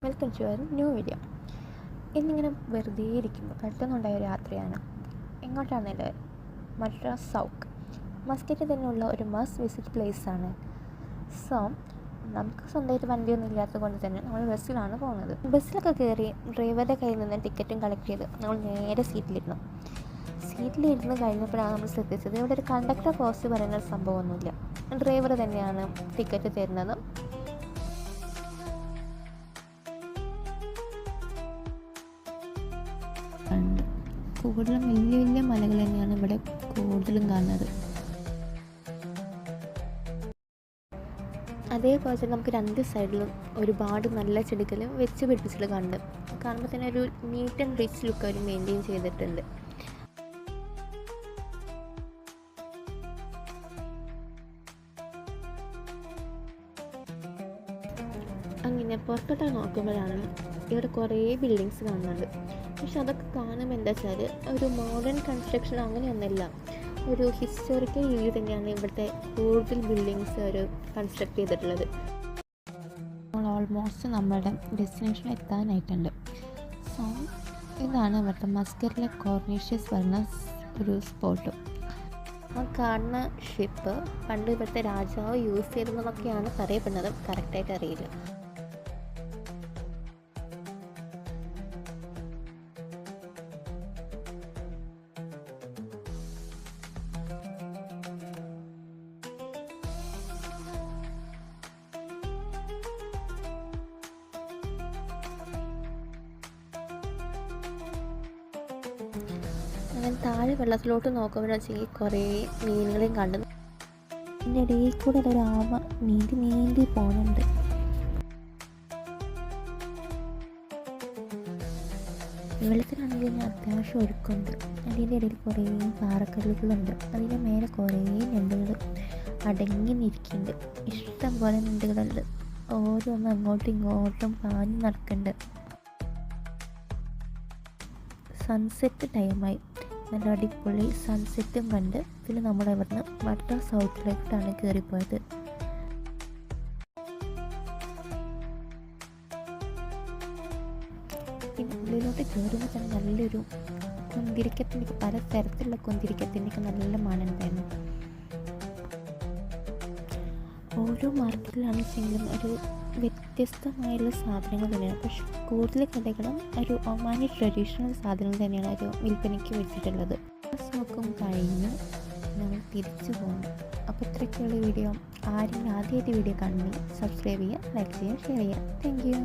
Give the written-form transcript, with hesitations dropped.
Welcome to ഒരു new video. ഇന്നിങ്ങനെ വെറുതെ ഇരിക്കുമ്പോൾ പെട്ടെന്നുണ്ടായ ഒരു യാത്രയാണ്. എങ്ങോട്ടാണെന്നല്ലേ? മദ്രാസ് സൗക്ക് മസ്കറ്റിൽ തന്നെയുള്ള ഒരു മസ്റ്റ് വിസിറ്റ് പ്ലേസാണ്. സോ നമുക്ക് സ്വന്തമായിട്ട് വണ്ടിയൊന്നും ഇല്ലാത്തത് കൊണ്ട് തന്നെ നമ്മൾ ബസ്സിലാണ് പോകുന്നത്. ബസ്സിലൊക്കെ കയറി ഡ്രൈവറുടെ കയ്യിൽ നിന്ന് ടിക്കറ്റും കളക്ട് ചെയ്ത് നമ്മൾ നേരെ സീറ്റിലിരുന്നു കഴിഞ്ഞപ്പോഴാണ് നമ്മൾ ശ്രദ്ധിച്ചത് ഇവിടെ ഒരു കണ്ടക്ടർ പോസ്റ്റ് പറയുന്ന ഒരു സംഭവമൊന്നുമില്ല. ഡ്രൈവർ തന്നെയാണ് ടിക്കറ്റ് തരുന്നത്. കൂടുതലും വലിയ വലിയ മലകൾ തന്നെയാണ് ഇവിടെ കൂടുതലും കാണുന്നത്. അതേപോലെ തന്നെ നമുക്ക് രണ്ട് സൈഡിലും ഒരുപാട് നല്ല ചെടികളും വെച്ച് പിടിപ്പിച്ചിട്ട് കാണുമ്പോൾ തന്നെ ഒരു നീറ്റ് ആൻഡ് റിച്ച് ലുക്ക് അവർ മെയിൻറ്റെയിൻ ചെയ്തിട്ടുണ്ട്. അങ്ങനെ പുറത്തോട്ട് നോക്കുമ്പോഴാണ് ഇവിടെ കുറേ ബിൽഡിങ്സ് കാണുന്നുണ്ട്. പക്ഷെ അതൊക്കെ കാണുമ്പോൾ എന്താ വെച്ചാൽ ഒരു മോഡേൺ കൺസ്ട്രക്ഷൻ അങ്ങനെയൊന്നുമില്ല, ഒരു ഹിസ്റ്റോറിക്കൽ രീതിയിൽ തന്നെയാണ് ഇവിടുത്തെ കൂടുതൽ ബിൽഡിങ്സ് ഒരു കൺസ്ട്രക്ട് ചെയ്തിട്ടുള്ളത്. നമ്മൾ ഓൾമോസ്റ്റ് നമ്മുടെ ഡെസ്റ്റിനേഷൻ എത്താനായിട്ടുണ്ട്. സോ ഇതാണ് ഇവിടുത്തെ മസ്കറ്റിലെ കോർണീഷ്യസ് പറഞ്ഞ ഒരു സ്പോട്ട്. ആ കാണുന്ന ഷിപ്പ് പണ്ട് ഇവിടുത്തെ രാജാവ് യൂസ് ചെയ്തതെന്നൊക്കെയാണ് പറയപ്പെടുന്നത്, കറക്റ്റായിട്ട് അറിയില്ല. അങ്ങനെ താഴെ വെള്ളത്തിലോട്ട് നോക്കുമ്പോഴാണെങ്കിൽ കുറേ മീനുകളെയും കണ്ടു. അതിൻ്റെ ഇടയിൽ കൂടെ ഒരു ആമ നീന്തി പോകുന്നുണ്ട്. വെള്ളത്തിലാണെങ്കിൽ ഞാൻ അത്യാവശ്യം ഒഴുക്കുണ്ട്. അതിൻ്റെ ഇടയിൽ കുറേ പാറക്കല്ലുകളുണ്ട്. അതിൻ്റെ മേലെ കുറേ ഞണ്ടുകൾ അടങ്ങി നിൽക്കുന്നുണ്ട്. ഇഷ്ടം പോലെ ഞണ്ടുകളുണ്ട്. ഓരോന്നും അങ്ങോട്ടും ഇങ്ങോട്ടും പാഞ്ഞ് നടക്കുന്നുണ്ട്. സൺസെറ്റ് ടൈമായി. നല്ല അടിപൊളി സൺസെറ്റും കണ്ട് പിന്നെ നമ്മൾ ഇവിടുന്ന് മദ്രാസ് സൗക്കിലേക്കാണ് കയറിപ്പോയത്. പിന്നെ ഉള്ളിലോട്ട് കയറുമ്പോൾ തന്നെ നല്ലൊരു കുന്തിരിക്കത്തിൻ്റെ പല തരത്തിലുള്ള കുന്തിരിക്കത്തിൻ്റെയൊക്കെ നല്ല മണം ഉണ്ടായിരുന്നു. ഓരോ മാർക്കറ്റിലാണെങ്കിലും ഒരു വ്യത്യസ്തമായുള്ള സാധനങ്ങൾ തന്നെയാണ്. പക്ഷെ കൂടുതൽ കടകളും ഒരു ഒമാനി ട്രഡീഷണൽ സാധനങ്ങൾ തന്നെയാണ് ഒരു വിൽപ്പനയ്ക്ക് വെച്ചിട്ടുള്ളത്. നോക്കും കഴിഞ്ഞ് നമ്മൾ തിരിച്ചു പോകുന്നു. അപ്പോൾ ഇത്രയൊക്കെയുള്ള വീഡിയോ. ആരെങ്കിലും ആദ്യമായിട്ട് വീഡിയോ കാണുമെങ്കിൽ സബ്സ്ക്രൈബ് ചെയ്യുക, ലൈക്ക് ചെയ്യുക, ഷെയർ ചെയ്യുക. Thank you.